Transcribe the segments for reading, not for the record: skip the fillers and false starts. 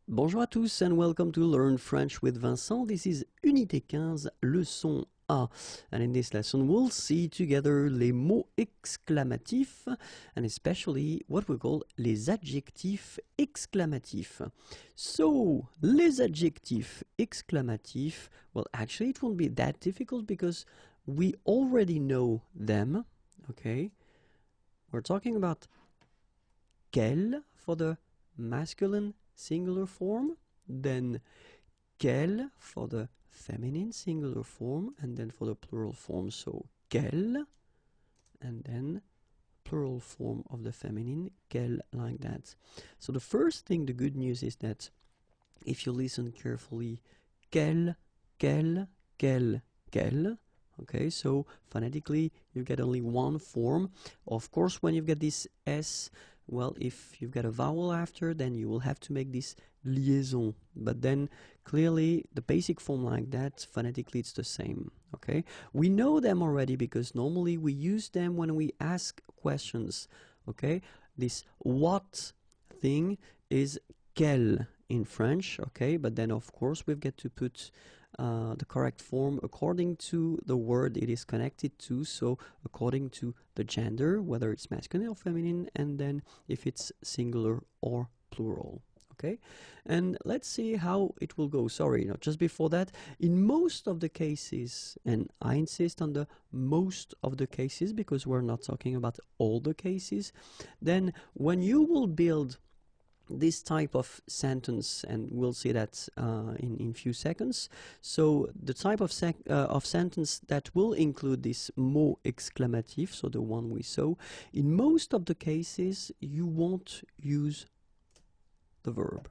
Bonjour à tous and welcome to Learn French with Vincent. This is Unité 15, leçon A. And in this lesson we'll see together les mots exclamatifs and especially what we call les adjectifs exclamatifs. So, les adjectifs exclamatifs, well actually it won't be that difficult because we already know them, okay? We're talking about quel for the masculine singular form, then quel for the feminine singular form, and then for the plural form, so quel, and then plural form of the feminine, quel, like that. So the first thing, the good news is that if you listen carefully, quel, quel, quel, quel, okay, so phonetically you get only one form. Of course, when you've got this S, well, if you've got a vowel after, then you will have to make this liaison. But then clearly the basic form like that, phonetically it's the same, okay? We know them already because normally we use them when we ask questions, okay? This what thing is quel in French, okay? But then of course we've got to put the correct form according to the word it is connected to, so according to the gender, whether it's masculine or feminine, and then if it's singular or plural. Okay, and let's see how it will go. Sorry, just before that, in most of the cases, and I insist on the most of the cases because we're not talking about all the cases, then when you will build this type of sentence, and we'll see that in few seconds. So the type of sentence that will include this mot exclamatif, so the one we saw, in most of the cases you won't use the verb.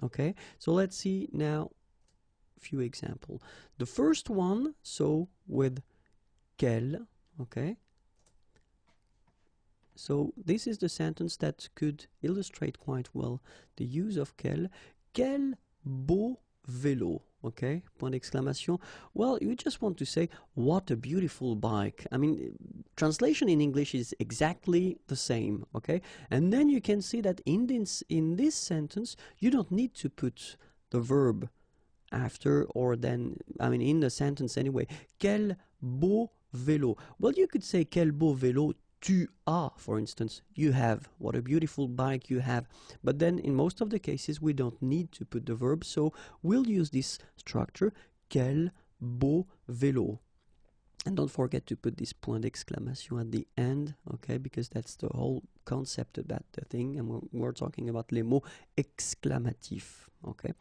Okay, so let's see now a few examples. The first one, so with quel, okay. So this is the sentence that could illustrate quite well the use of quel. Quel beau vélo, okay? Point d'exclamation. Well, you just want to say, what a beautiful bike. I mean, translation in English is exactly the same, okay? And then you can see that in this sentence, you don't need to put the verb after or then, I mean, in the sentence anyway. Quel beau vélo. Well, you could say, quel beau vélo tu as, for instance, you have, what a beautiful bike you have. But then in most of the cases we don't need to put the verb, so we'll use this structure, quel beau vélo. And don't forget to put this point d'exclamation at the end, okay, because that's the whole concept about the thing, and we're talking about les mots exclamatifs, okay.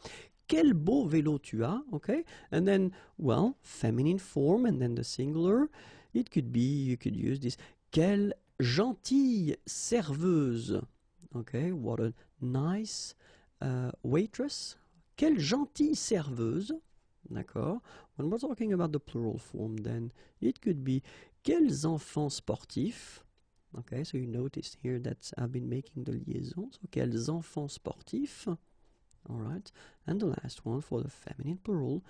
Quel beau vélo tu as, okay? And then, well, feminine form, and then the singular. It could be, you could use this, quelle gentille serveuse. Okay, what a nice waitress. Quelle gentille serveuse. D'accord. When we're talking about the plural form, then it could be quels enfants sportifs. Okay, so you notice here that I've been making the liaison. So quels enfants sportifs. All right. And the last one for the feminine plural.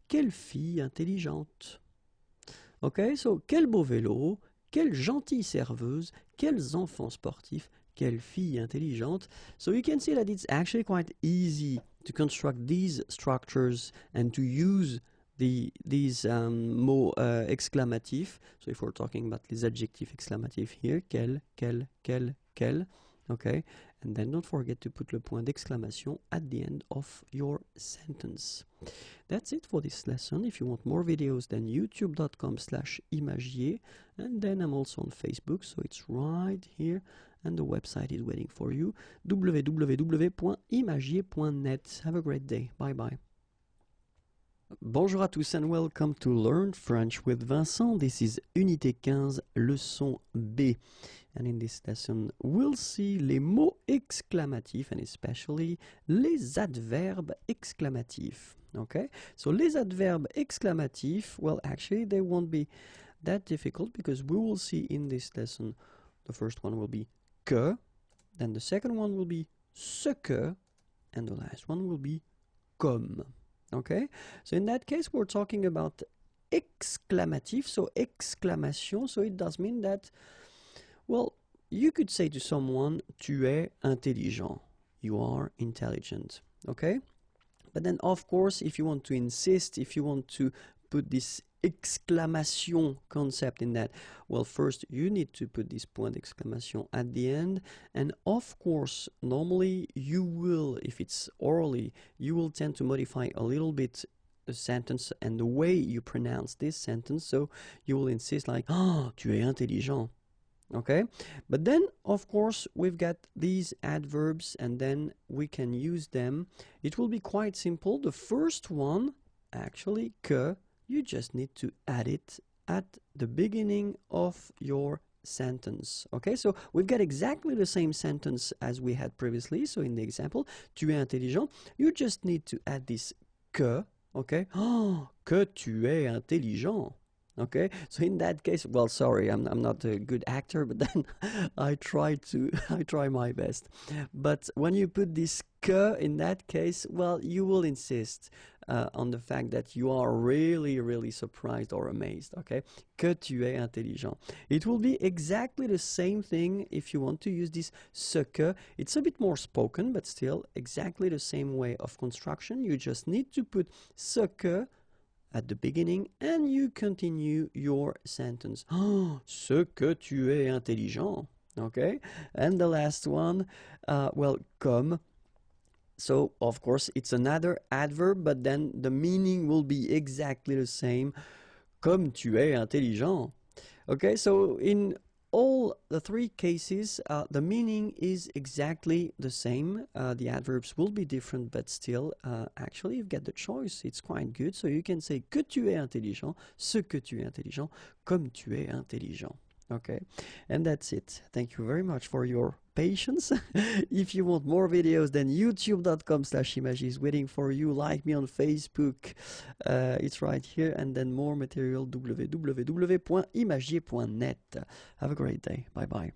Quelle fille intelligente. Okay, so quel beau vélo. Quelle gentille serveuse, quels enfants sportifs, quelle fille intelligente. So you can see that it's actually quite easy to construct these structures and to use these mots exclamatifs. So if we're talking about les adjectifs exclamatifs here, quel, quel, okay, and then don't forget to put le point d'exclamation at the end of your sentence. That's it for this lesson. If you want more videos, then youtube.com/imagier, and then I'm also on Facebook, so it's right here, and the website is waiting for you, www.imagier.net. Have a great day. Bye bye. Bonjour à tous and welcome to Learn French with Vincent. This is Unité 15, leçon B. And in this lesson, we'll see les mots exclamatifs and especially les adverbes exclamatifs. Okay? So les adverbes exclamatifs, well, actually, they won't be that difficult because we will see in this lesson, the first one will be que, then the second one will be ce que, and the last one will be comme. Okay, so in that case we're talking about exclamatif, so exclamation, so it does mean that, well, you could say to someone, tu es intelligent. you are intelligent. Okay? But then, of course, if you want to insist, if you want to put this exclamation concept in that, well, first you need to put this point d'exclamation at the end. And of course, normally you will, if it's orally, you will tend to modify a little bit the sentence and the way you pronounce this sentence. So you will insist like, oh, tu es intelligent. Okay, but then of course we've got these adverbs and then we can use them. It will be quite simple. The first one, actually, que, you just need to add it at the beginning of your sentence. Okay, so we've got exactly the same sentence as we had previously. So in the example, tu es intelligent, you just need to add this que. Okay, oh, que tu es intelligent. Okay, so in that case, well, sorry, I'm not a good actor, but then I try my best. But when you put this que in that case, well, you will insist on the fact that you are really, really surprised or amazed. Okay, que tu es intelligent. It will be exactly the same thing if you want to use this ce que. It's a bit more spoken, but still exactly the same way of construction. You just need to put ce que at the beginning and you continue your sentence. Oh, ce que tu es intelligent. Okay, and the last one, well, comme. So of course it's another adverb, but then the meaning will be exactly the same. Comme tu es intelligent. Okay, so in all the three cases, the meaning is exactly the same. The adverbs will be different, but still, actually, you've got the choice. It's quite good. So you can say que tu es intelligent, ce que tu es intelligent, comme tu es intelligent. Okay, and that's it. Thank you very much for your patience. If you want more videos, then youtube.com/imagier is waiting for you. Like me on Facebook. It's right here. And then more material, www.imagier.net. Have a great day. Bye-bye.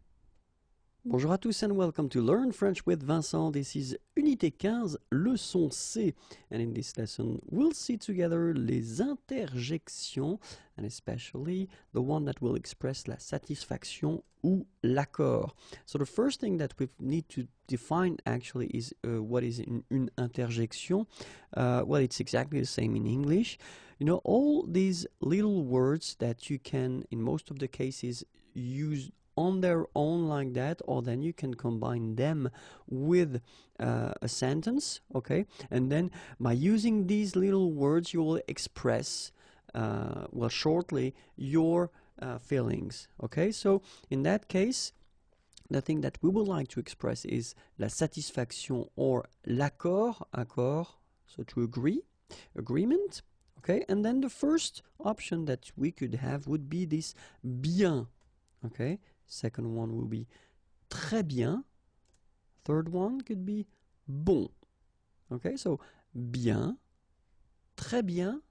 Bonjour à tous and welcome to Learn French with Vincent. This is Unité 15, leçon C. And in this lesson, we'll see together les interjections, and especially the one that will express la satisfaction ou l'accord. So the first thing that we need to define actually is what is une interjection. Well, it's exactly the same in English. You know, all these little words that you can, in most of the cases, use on their own like that, or then you can combine them with a sentence, okay? And then by using these little words, you will express, well, shortly, your feelings, okay? So in that case, the thing that we would like to express is la satisfaction or l'accord, accord, so to agree, agreement, okay? And then the first option that we could have would be this bien, okay? Second one will be très bien. Third one could be bon. Okay, so bien, très bien,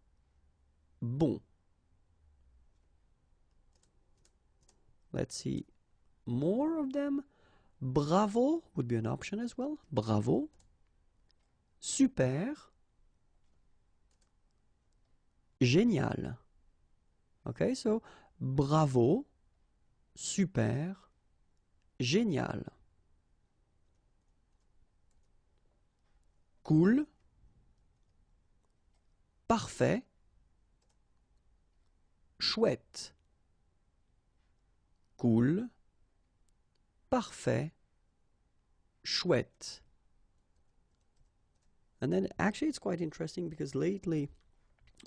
bon. Let's see more of them. Bravo would be an option as well. Bravo. Super. Génial. Okay, so bravo. Super, génial. Cool, parfait, chouette. Cool, parfait, chouette. And then actually it's quite interesting because lately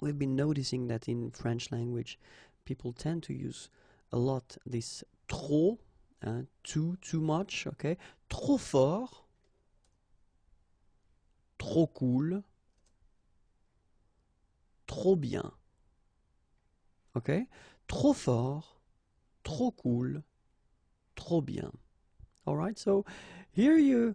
we've been noticing that in French language people tend to use a lot this trop, too much, okay? Trop fort, trop cool, trop bien, okay? Trop fort, trop cool, trop bien. All right, so here you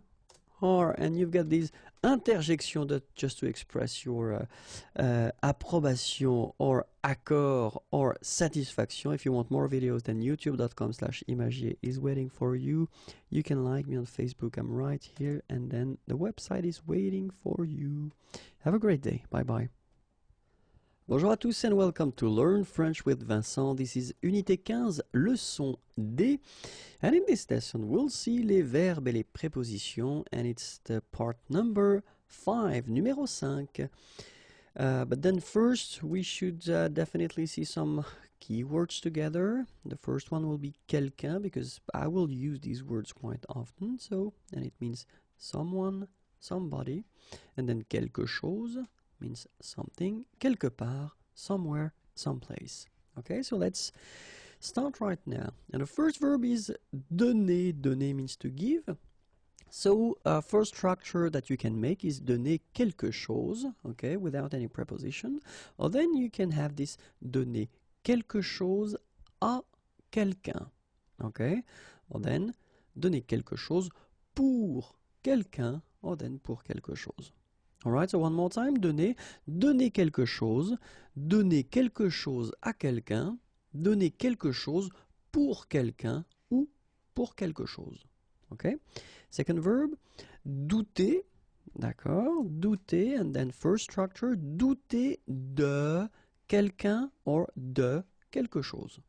are, and you've got these interjections that just to express your approbation or accord or satisfaction. If you want more videos, then youtube.com/imagier is waiting for you. You can like me on Facebook. I'm right here, and then the website is waiting for you. Have a great day. Bye-bye. Bonjour à tous and welcome to Learn French with Vincent. This is Unité 15, leçon D. And in this lesson, we'll see les verbes et les prépositions. And it's the part number 5, numéro 5. But then first, we should definitely see some keywords together. The first one will be quelqu'un, because I will use these words quite often. And it means someone, somebody. And then quelque chose means something, quelque part, somewhere, someplace. Okay, so let's start right now. And the first verb is donner. Donner means to give. So first structure that you can make is donner quelque chose, okay, without any preposition. Or then you can have this donner quelque chose à quelqu'un, okay. Or then donner quelque chose pour quelqu'un, or then pour quelque chose. Alright, so one more time, donner quelque chose à quelqu'un, donner quelque chose pour quelqu'un ou pour quelque chose. Okay? Second verb, douter, d'accord, douter, and then first structure, douter de quelqu'un or de quelque chose.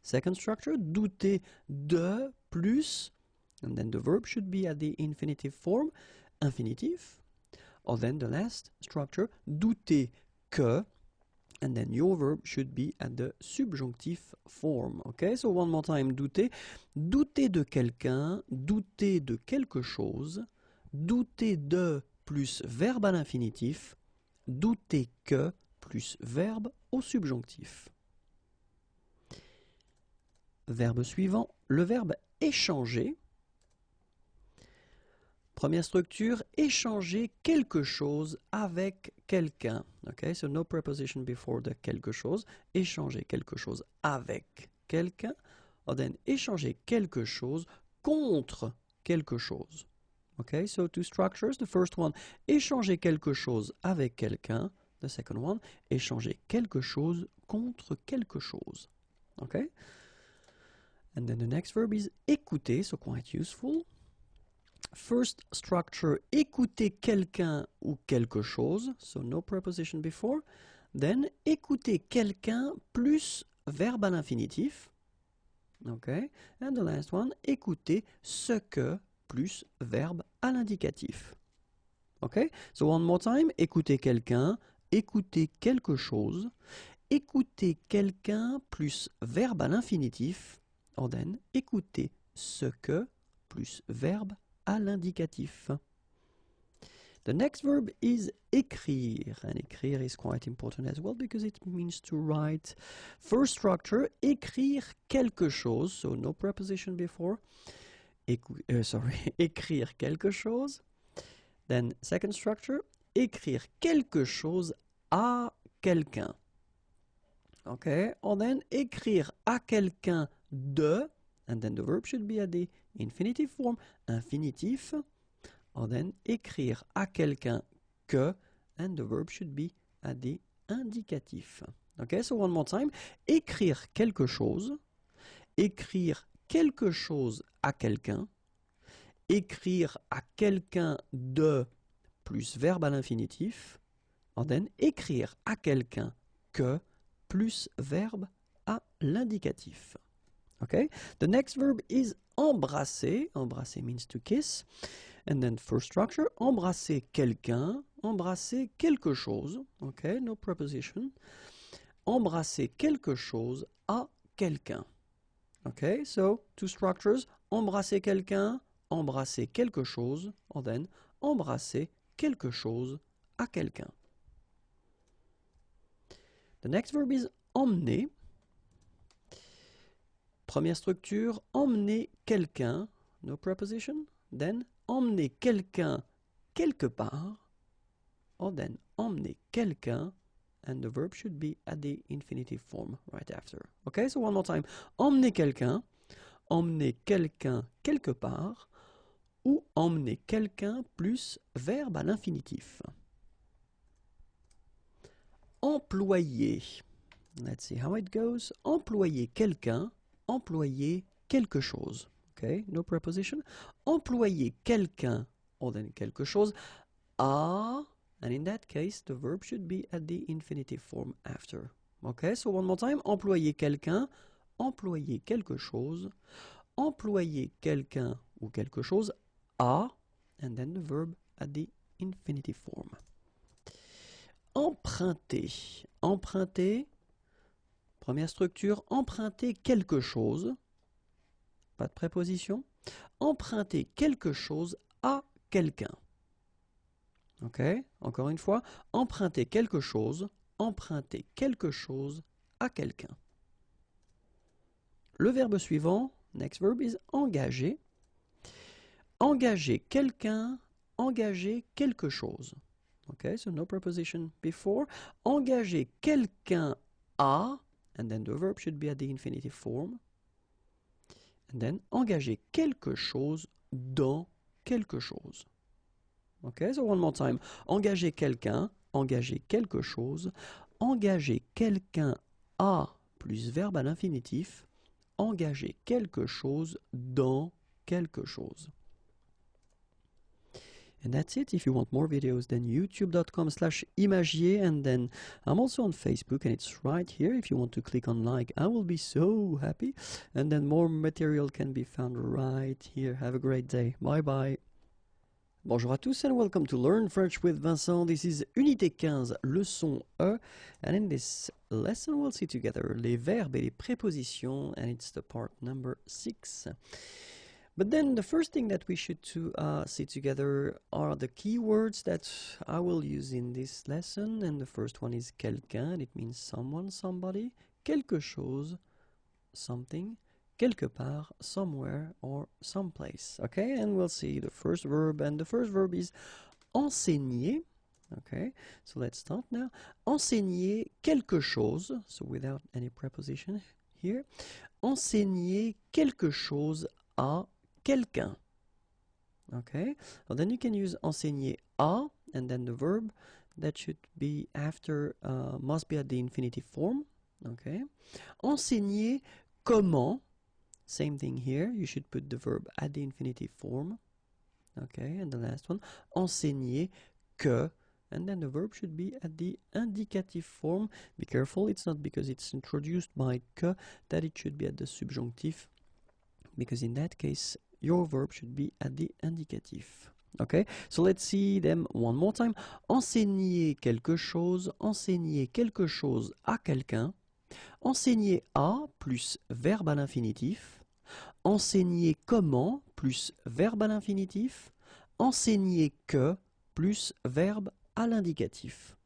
Second structure, douter de plus, and then the verb should be at the infinitive form, infinitive. Or then the last structure, douter que, and then your verb should be at the subjunctive form. Okay, so one more time, douter. Douter de quelqu'un, douter de quelque chose, douter de plus verbe à l'infinitif, douter que plus verbe au subjonctif. Verbe suivant, le verbe échanger. Première structure, échanger quelque chose avec quelqu'un. Okay, so no preposition before the quelque chose. Échanger quelque chose avec quelqu'un. Or then échanger quelque chose contre quelque chose. Okay, so two structures. The first one, échanger quelque chose avec quelqu'un. The second one, échanger quelque chose contre quelque chose. Okay? And then the next verb is écouter, so quite useful. First structure, écouter quelqu'un ou quelque chose, so no preposition before. Then, écouter quelqu'un plus verbe à l'infinitif. Okay. And the last one, écouter ce que plus verbe à l'indicatif. Okay. So one more time, écouter quelqu'un, écouter quelque chose, écouter quelqu'un plus verbe à l'infinitif. Or then, écouter ce que plus verbe à l'indicatif. The next verb is écrire, and écrire is quite important as well because it means to write. First structure, écrire quelque chose, so no preposition before. Écrire quelque chose. Then second structure, écrire quelque chose à quelqu'un. Okay, or then écrire à quelqu'un de, and then the verb should be at the infinitive form, infinitif. Or then écrire à quelqu'un que, and the verb should be at the indicatif. Okay, so one more time. Écrire quelque chose à quelqu'un, écrire à quelqu'un de plus verbe à l'infinitif, or then écrire à quelqu'un que plus verbe à l'indicatif. Okay, the next verb is embrasser. Embrasser means to kiss. And then first structure, embrasser quelqu'un, embrasser quelque chose. Okay, no preposition. Embrasser quelque chose à quelqu'un. Okay, so two structures, embrasser quelqu'un, embrasser quelque chose, or then embrasser quelque chose à quelqu'un. The next verb is emmener. Première structure, emmener quelqu'un, no preposition. Then, emmener quelqu'un quelque part. Or then, emmener quelqu'un, and the verb should be at the infinitive form right after. Okay, so one more time. Emmener quelqu'un quelque part, ou emmener quelqu'un plus verbe à l'infinitif. Employer. Let's see how it goes. Employer quelqu'un, employer quelque chose. Okay, no preposition. Employer quelqu'un, or then quelque chose, à, And in that case, the verb should be at the infinitive form after. Okay, so one more time. Employer quelqu'un, employer quelque chose, employer quelqu'un ou quelque chose a, and then the verb at the infinitive form. Emprunter. Emprunter, première structure, emprunter quelque chose, pas de préposition. Emprunter quelque chose à quelqu'un. Ok, encore une fois, emprunter quelque chose à quelqu'un. Le verbe suivant, next verb is engager. Engager quelqu'un, engager quelque chose. Okay, so no preposition before. Engager quelqu'un à, and then the verb should be at the infinitive form. And then engager quelque chose dans quelque chose. Okay, so one more time. Engager quelqu'un, engager quelque chose, engager quelqu'un à plus verbe à l'infinitif, engager quelque chose dans quelque chose. And that's it. If you want more videos, then youtube.com/imagier, and then I'm also on Facebook, and it's right here. If you want to click on like, I will be so happy. And then more material can be found right here. Have a great day. Bye bye. Bonjour à tous and welcome to Learn French with Vincent. This is Unité 15, leçon E. And in this lesson we'll see together les verbes et les prépositions, and it's the part number 6. But then the first thing that we should see together are the keywords that I will use in this lesson. And the first one is quelqu'un, it means someone, somebody. Quelque chose, something. Quelque part, somewhere, or someplace. Okay, and we'll see the first verb, and the first verb is enseigner. Okay, so let's start now. Enseigner quelque chose, so without any preposition here. Enseigner quelque chose à quelqu'un. Okay, well, then you can use enseigner à, and then the verb that should be after must be at the infinitive form. Okay, enseigner comment. Same thing here, you should put the verb at the infinitive form. Okay, and the last one, enseigner que, and then the verb should be at the indicative form. Be careful, it's not because it's introduced by que that it should be at the subjunctive, because in that case, your verb should be at the indicative. Okay, so let's see them one more time. Enseigner quelque chose à quelqu'un. Enseigner à plus verbe à l'infinitif. Enseigner comment plus verbe à l'infinitif. Enseigner que plus verbe à l'indicatif.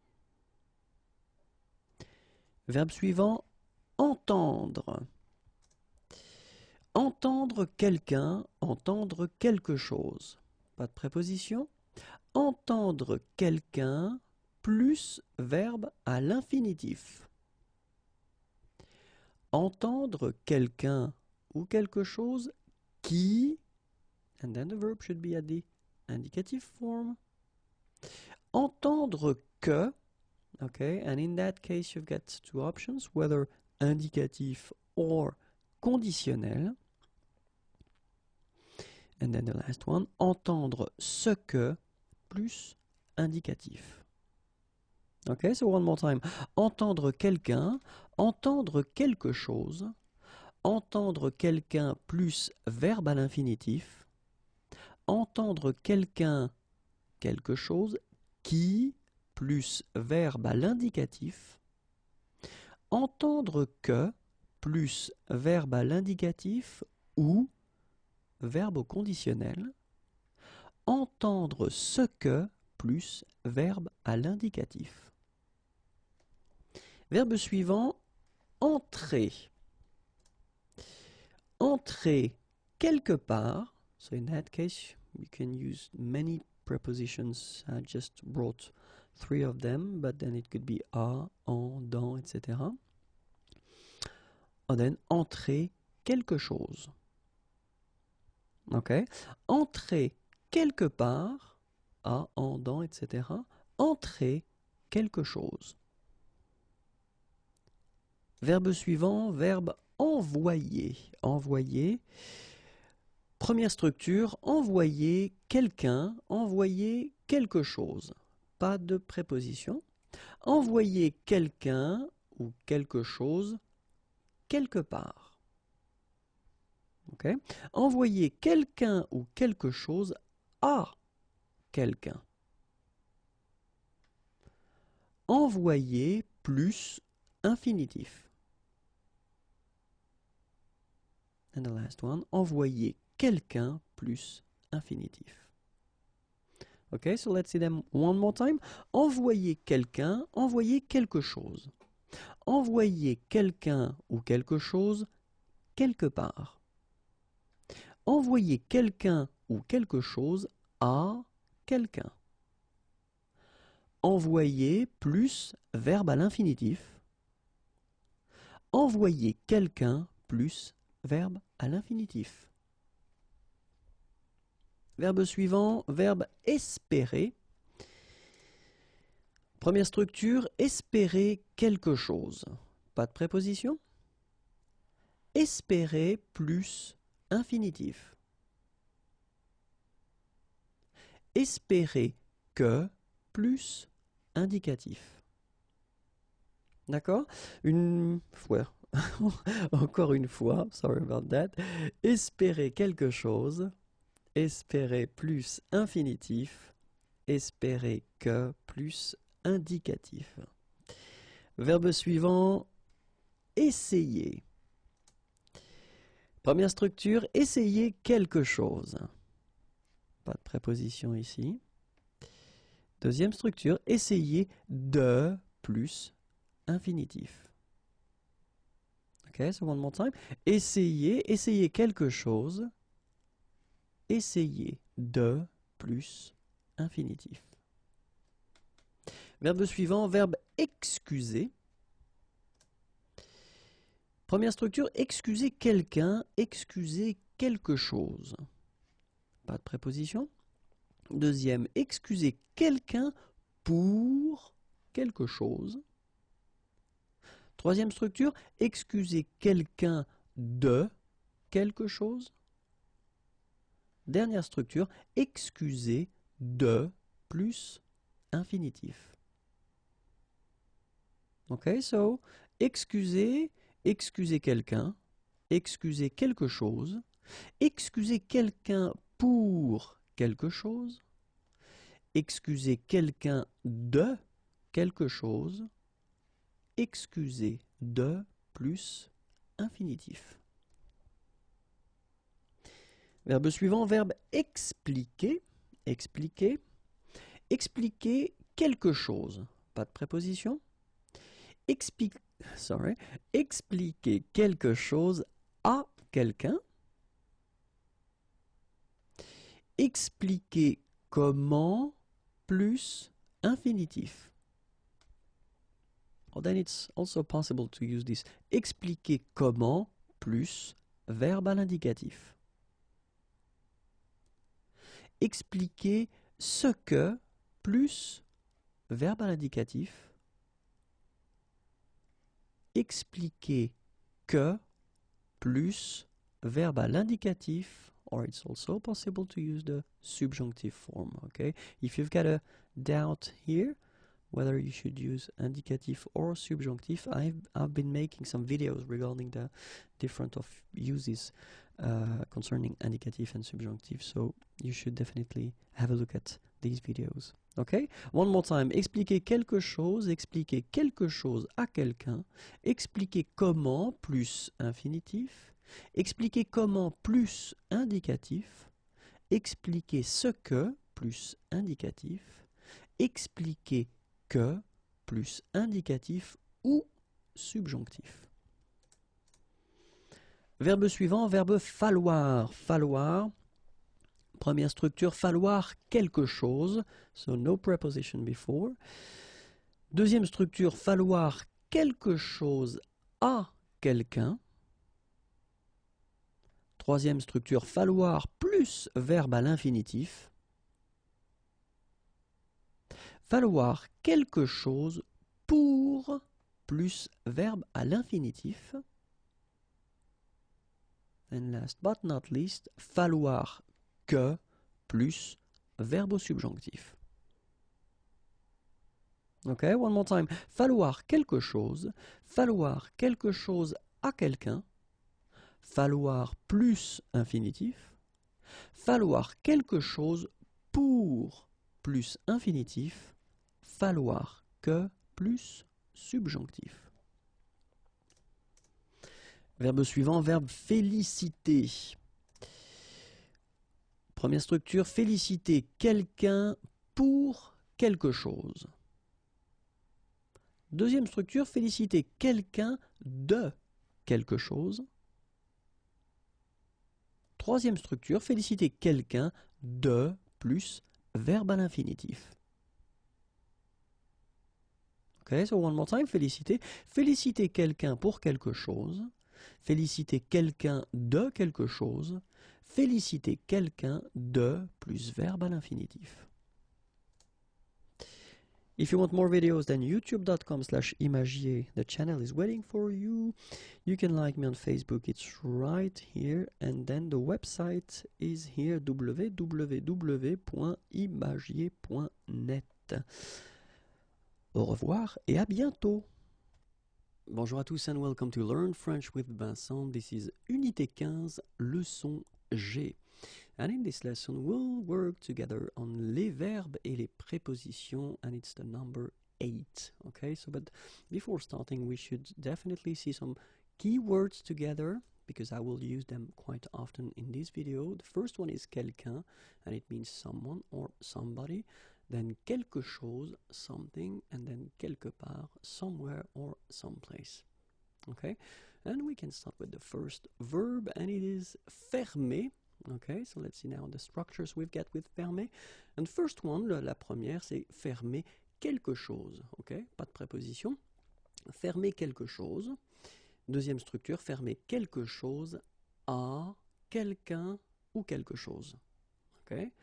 Verbe suivant, entendre. Entendre quelqu'un, entendre quelque chose. Pas de préposition. Entendre quelqu'un plus verbe à l'infinitif. Entendre quelqu'un ou quelque chose qui, and then the verb should be at the indicative form. Entendre que, okay, and in that case you've got two options, whether indicatif or conditionnel. And then the last one, entendre ce que plus indicatif. Okay, so one more time. Entendre quelqu'un, entendre quelque chose, entendre quelqu'un plus verbe à l'infinitif, entendre quelqu'un, quelque chose, qui plus verbe à l'indicatif, entendre que plus verbe à l'indicatif ou verbe au conditionnel, entendre ce que plus verbe à l'indicatif. Verbe suivant, entrer. Entrer quelque part. So in that case, you can use many prepositions. I just brought 3 of them, but then it could be à, en, dans, etc. And then entrer quelque chose. Okay? Entrer quelque part, à, en, dans, etc. Entrer quelque chose. Verbe suivant, verbe envoyer. Envoyer. Première structure, envoyer quelqu'un, envoyer quelque chose. pas de préposition. Envoyer quelqu'un ou quelque chose quelque part. Okay? Envoyer quelqu'un ou quelque chose à quelqu'un. Envoyer plus infinitif. And the last one, envoyer quelqu'un plus infinitif. Okay, so let's see them one more time. Envoyer quelqu'un, envoyer quelque chose. Envoyer quelqu'un ou quelque chose quelque part. Envoyer quelqu'un ou quelque chose à quelqu'un. Envoyer plus verbe à l'infinitif. Envoyer quelqu'un plus verbe à l'infinitif. Verbe suivant, verbe espérer. Première structure, espérer quelque chose. Pas de préposition. Espérer plus infinitif. Espérer que plus indicatif. D'accord? Une fois, encore une fois, sorry about that. Espérer quelque chose. Espérer plus infinitif. Espérer que plus indicatif. Verbe suivant, essayer. Première structure, essayer quelque chose. Pas de préposition ici. Deuxième structure, essayer de plus infinitif. Ok, so one more time. Essayer quelque chose. Essayer de plus infinitif. Verbe suivant, verbe excuser. Première structure, excuser quelqu'un, excuser quelque chose. Pas de préposition. Deuxième, excuser quelqu'un pour quelque chose. Troisième structure, excuser quelqu'un de quelque chose. Dernière structure, excuser de plus infinitif. Ok, so, excuser quelqu'un, excuser quelque chose, excuser quelqu'un pour quelque chose, excuser quelqu'un de quelque chose, excuser de plus infinitif. Verbe suivant, verbe expliquer. Expliquer. Expliquer quelque chose. Pas de préposition. Expliquer quelque chose à quelqu'un. Expliquer comment plus infinitif. Or then it's also possible to use this. Expliquer comment plus verbe à l'indicatif. Expliquer ce que plus verbe à l'indicatif. Expliquer que plus verbe à l'indicatif, or it's also possible to use the subjunctive form, okay? If you've got a doubt here, whether you should use indicative or subjunctive, I've been making some videos regarding the different of uses concerning indicative and subjunctive, so you should definitely have a look at these videos. Okay? One more time. Expliquer quelque chose à quelqu'un. Expliquer comment plus infinitif. Expliquer comment plus indicatif. Expliquer ce que plus indicatif. Expliquer que plus indicatif ou subjonctif. Verbe suivant, verbe falloir. Falloir. Première structure, falloir quelque chose. So no preposition before. Deuxième structure, falloir quelque chose à quelqu'un. Troisième structure, falloir plus verbe à l'infinitif. Falloir quelque chose pour plus verbe à l'infinitif. And last but not least, falloir que plus verbe au subjonctif. Okay, one more time. Falloir quelque chose à quelqu'un, falloir plus infinitif, falloir quelque chose pour plus infinitif, falloir que plus subjonctif. Verbe suivant, verbe féliciter. Première structure, féliciter quelqu'un pour quelque chose. Deuxième structure, féliciter quelqu'un de quelque chose. Troisième structure, féliciter quelqu'un de plus verbe à l'infinitif. Okay, so one more time, féliciter. Féliciter quelqu'un pour quelque chose. Féliciter quelqu'un de quelque chose. Féliciter quelqu'un de plus verbe à l'infinitif. If you want more videos, then youtube.com/imagier. The channel is waiting for you. You can like me on Facebook, it's right here. And then the website is here, www.imagier.net. Au revoir et à bientôt. Bonjour à tous and welcome to Learn French with Vincent. This is Unité 15, leçon G. And in this lesson, we'll work together on les verbes et les prépositions, and it's the number 8. Okay, so but before starting, we should definitely see some keywords together, because I will use them quite often in this video. The first one is quelqu'un, and it means someone or somebody. Then quelque chose, something, and then quelque part, somewhere or someplace. Okay, and we can start with the first verb, and it is fermer. Okay, so let's see now the structures we've got with fermer. And first one, la première, c'est fermer quelque chose. Okay, pas de préposition. Fermer quelque chose. Deuxième structure, fermer quelque chose à quelqu'un ou quelque chose. Okay.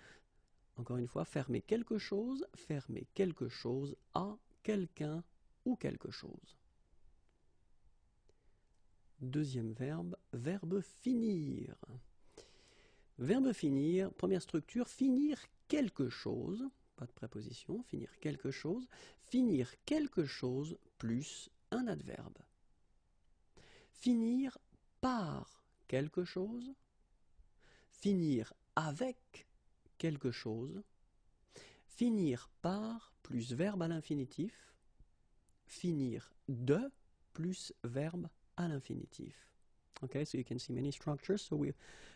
Encore une fois, fermer quelque chose à quelqu'un ou quelque chose. Deuxième verbe, verbe finir. Verbe finir, première structure, finir quelque chose, pas de préposition, finir quelque chose plus un adverbe. Finir par quelque chose, finir avec quelque chose, finir par plus verbe à l'infinitif, finir de plus verbe à l'infinitif. Okay, so you can see many structures, so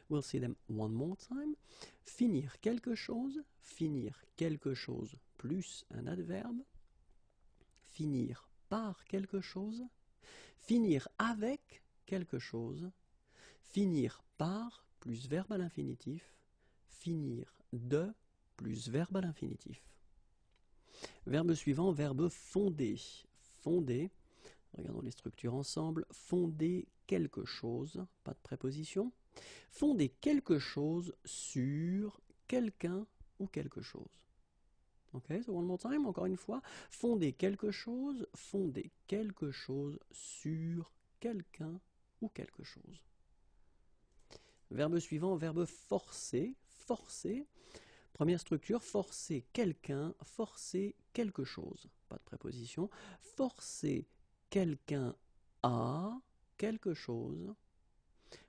we'll see them one more time. Finir quelque chose plus un adverbe, finir par quelque chose, finir avec quelque chose, finir par plus verbe à l'infinitif, finir de plus verbe à l'infinitif. Verbe suivant, verbe fonder. Fonder. Regardons les structures ensemble. Fonder quelque chose, pas de préposition. Fonder quelque chose sur quelqu'un ou quelque chose. Ok, so one more time, encore une fois. Fonder quelque chose sur quelqu'un ou quelque chose. Verbe suivant, verbe forcer. Forcer. Première structure, forcer quelqu'un, forcer quelque chose. Pas de préposition. Forcer quelqu'un à quelque chose.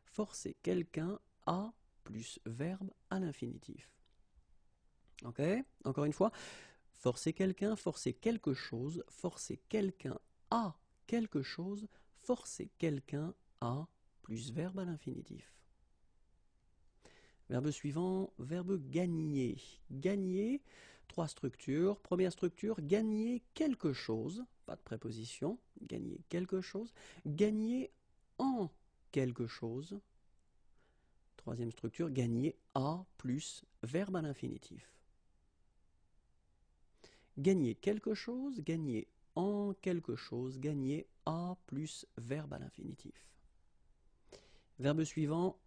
Forcer quelqu'un à plus verbe à l'infinitif. Ok, encore une fois. Forcer quelqu'un, forcer quelque chose, forcer quelqu'un à quelque chose, forcer quelqu'un à plus verbe à l'infinitif. Verbe suivant, verbe gagner. Gagner, trois structures. Première structure, gagner quelque chose, pas de préposition, gagner quelque chose. Gagner en quelque chose. Troisième structure, gagner à plus verbe à l'infinitif. Gagner quelque chose, gagner en quelque chose, gagner à plus verbe à l'infinitif. Verbe suivant,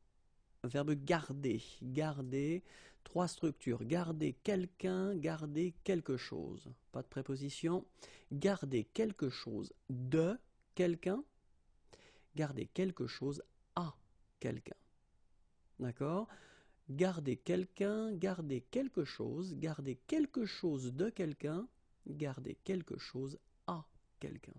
verbe garder. Garder, trois structures. Garder quelqu'un, garder quelque chose. Pas de préposition. Garder quelque chose de quelqu'un. Garder quelque chose à quelqu'un. D'accord ? Garder quelqu'un, garder quelque chose de quelqu'un, garder quelque chose à quelqu'un.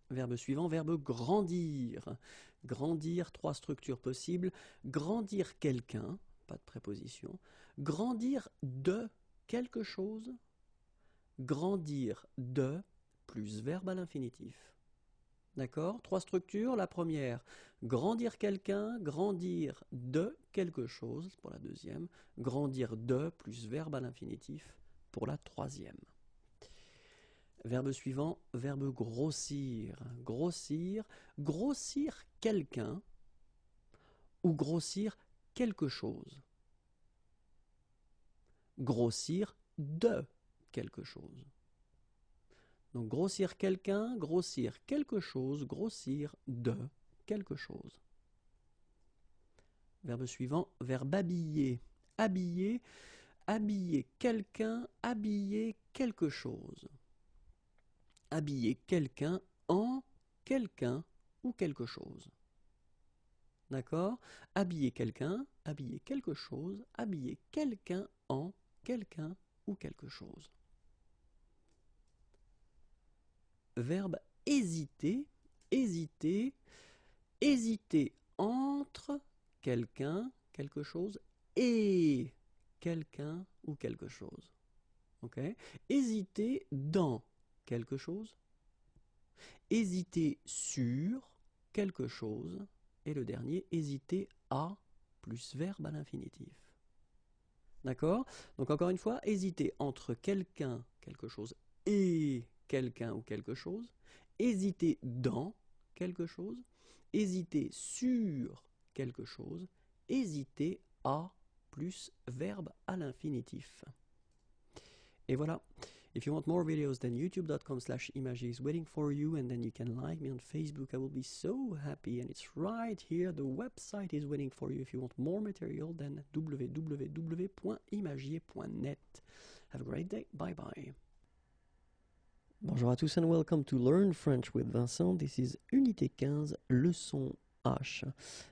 Verbe suivant, verbe grandir. Grandir, 3 structures possibles. Grandir quelqu'un, pas de préposition. Grandir de quelque chose. Grandir de plus verbe à l'infinitif. D'accord? 3 structures. La première, grandir quelqu'un, grandir de quelque chose pour la deuxième. Grandir de plus verbe à l'infinitif pour la troisième. Verbe suivant, verbe grossir. Grossir, grossir quelqu'un ou grossir quelque chose. Grossir de quelque chose. Donc grossir quelqu'un, grossir quelque chose, grossir de quelque chose. Verbe suivant, verbe habiller. Habiller, habiller quelqu'un, habiller quelque chose. Habiller quelqu'un en quelqu'un ou quelque chose. D'accord? Habiller quelqu'un, habiller quelque chose, habiller quelqu'un en quelqu'un ou quelque chose. Verbe hésiter, hésiter, hésiter entre quelqu'un, quelque chose et quelqu'un ou quelque chose. Ok? Hésiter dans quelque chose, hésiter sur quelque chose, et le dernier, hésiter à plus verbe à l'infinitif. D'accord? Donc encore une fois, hésiter entre quelqu'un, quelque chose, et quelqu'un ou quelque chose, hésiter dans quelque chose, hésiter sur quelque chose, hésiter à plus verbe à l'infinitif. Et voilà. If you want more videos, then youtube.com/images is waiting for you, and then you can like me on Facebook. I will be so happy, and it's right here. The website is waiting for you. If you want more material, then www.imagier.net. Have a great day. Bye bye. Bonjour à tous and welcome to Learn French with Vincent. This is Unité 15, leçon H.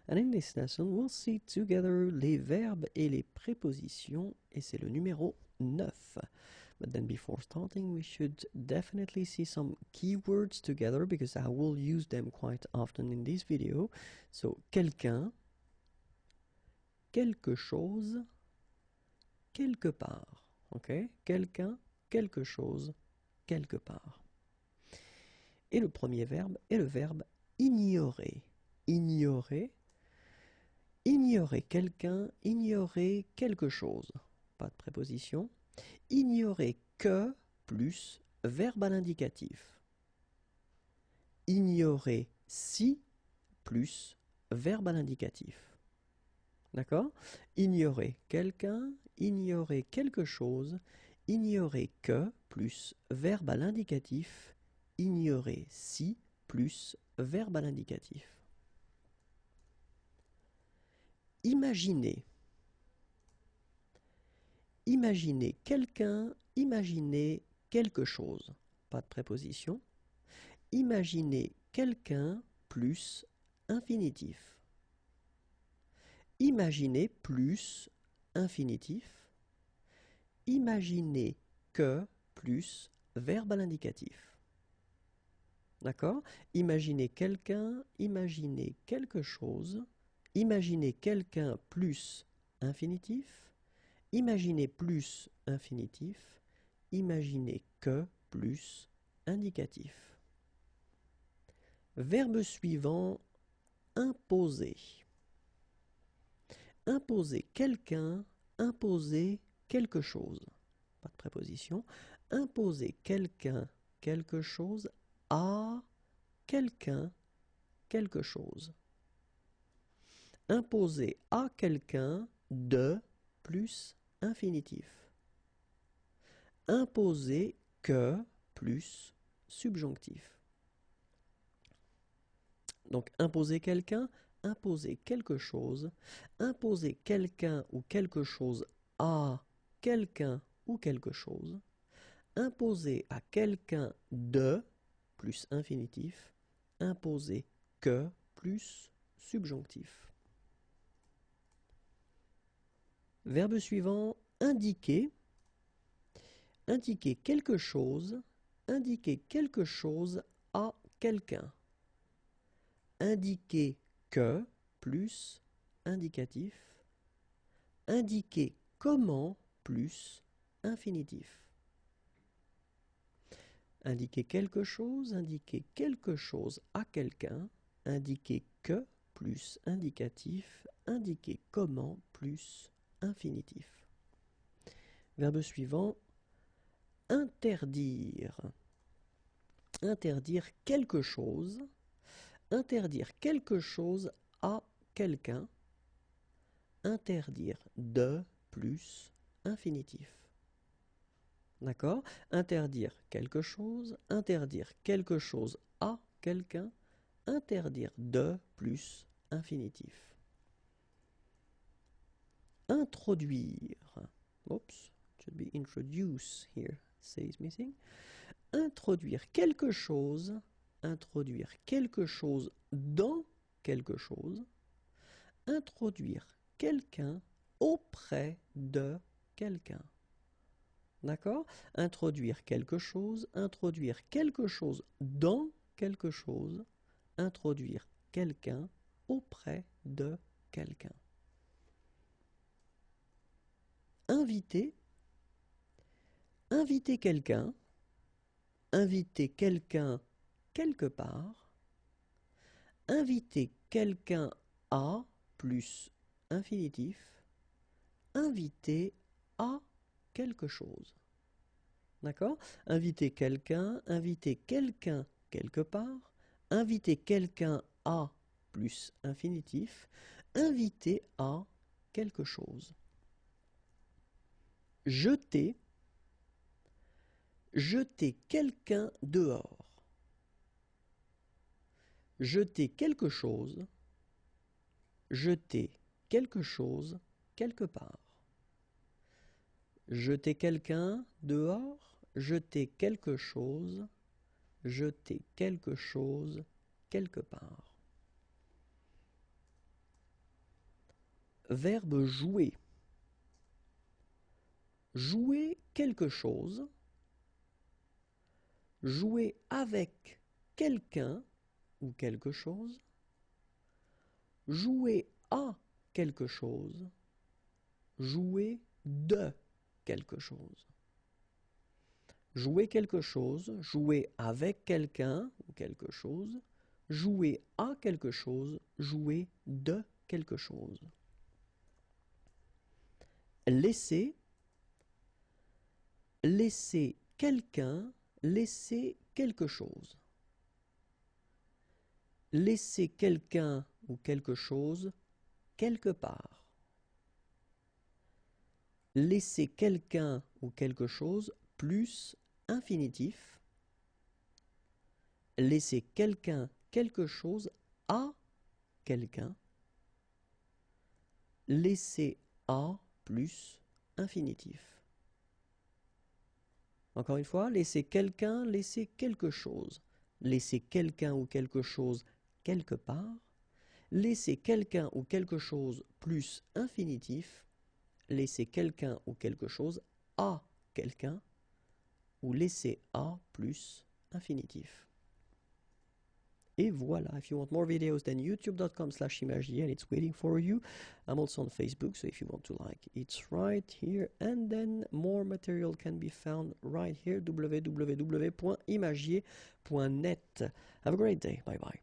And in this lesson, we'll see together les verbes et les prépositions, et c'est le numéro 9. But then before starting, we should definitely see some keywords together because I will use them quite often in this video. So, quelqu'un, quelque chose, quelque part. Ok? Quelqu'un, quelque chose, quelque part. Et le premier verbe est le verbe ignorer. Ignorer. Ignorer quelqu'un, ignorer quelque chose. Pas de préposition. Ignorer que plus verbe à l'indicatif. Ignorer si plus verbe à l'indicatif. D'accord? Ignorer quelqu'un, ignorer quelque chose, ignorer que plus verbe à l'indicatif, ignorer si plus verbe à l'indicatif. Imaginer. Imaginer quelqu'un, imaginer quelque chose. Pas de préposition. Imaginer quelqu'un plus infinitif. Imaginer plus infinitif. Imaginer que plus verbe à l'indicatif. D'accord? Imaginer quelqu'un, imaginer quelque chose. Imaginer quelqu'un plus infinitif. Imaginer plus infinitif, imaginer que plus indicatif. Verbe suivant, imposer. Imposer quelqu'un, imposer quelque chose. Pas de préposition. Imposer quelqu'un, quelque chose à quelqu'un, quelque chose. Imposer à quelqu'un de plus infinitif. Imposer que plus subjonctif. Donc imposer quelqu'un, imposer quelque chose, imposer quelqu'un ou quelque chose à quelqu'un ou quelque chose, imposer à quelqu'un de plus infinitif, imposer que plus subjonctif. Verbe suivant, indiquer. indiquer quelque chose à quelqu'un. Indiquer que plus indicatif. Indiquer comment plus infinitif. Indiquer quelque chose à quelqu'un. Indiquer que plus indicatif. Indiquer comment plus infinitif. Verbe suivant, interdire. Interdire quelque chose. Interdire quelque chose à quelqu'un. Interdire de plus infinitif. D'accord? Interdire quelque chose à quelqu'un. Interdire de plus infinitif. Introduire. Oops, it should be introduce here. C is missing. Introduire quelque chose dans quelque chose. Introduire quelqu'un auprès de quelqu'un. D'accord? Introduire quelque chose dans quelque chose. Introduire quelqu'un auprès de quelqu'un. Inviter. Inviter quelqu'un. Inviter quelqu'un quelque part. Inviter quelqu'un à plus infinitif. Inviter à quelque chose. D'accord? Inviter quelqu'un quelque part. Inviter quelqu'un à plus infinitif. Inviter à quelque chose. Jeter. Jeter quelqu'un dehors. Jeter quelque chose. Jeter quelque chose quelque part. Jeter quelqu'un dehors. Jeter quelque chose. Jeter quelque chose quelque part. Verbe jouer. Jouer quelque chose. Jouer avec quelqu'un ou quelque chose. Jouer à quelque chose. Jouer de quelque chose. Jouer quelque chose, jouer avec quelqu'un ou quelque chose. Jouer à quelque chose, jouer de quelque chose. Laisser. Laisser quelqu'un, laisser quelque chose. Laisser quelqu'un ou quelque chose quelque part. Laisser quelqu'un ou quelque chose plus infinitif. Laisser quelqu'un quelque chose à quelqu'un. Laisser à plus infinitif. Encore une fois, laisser quelqu'un, laisser quelque chose. Laisser quelqu'un ou quelque chose quelque part. Laisser quelqu'un ou quelque chose plus infinitif. Laisser quelqu'un ou quelque chose à quelqu'un. Ou laisser à plus infinitif. Et voilà, if you want more videos, then youtube.com/imagier, and it's waiting for you. I'm also on Facebook, so if you want to like, it's right here. And then more material can be found right here, www.imagier.net. Have a great day. Bye-bye.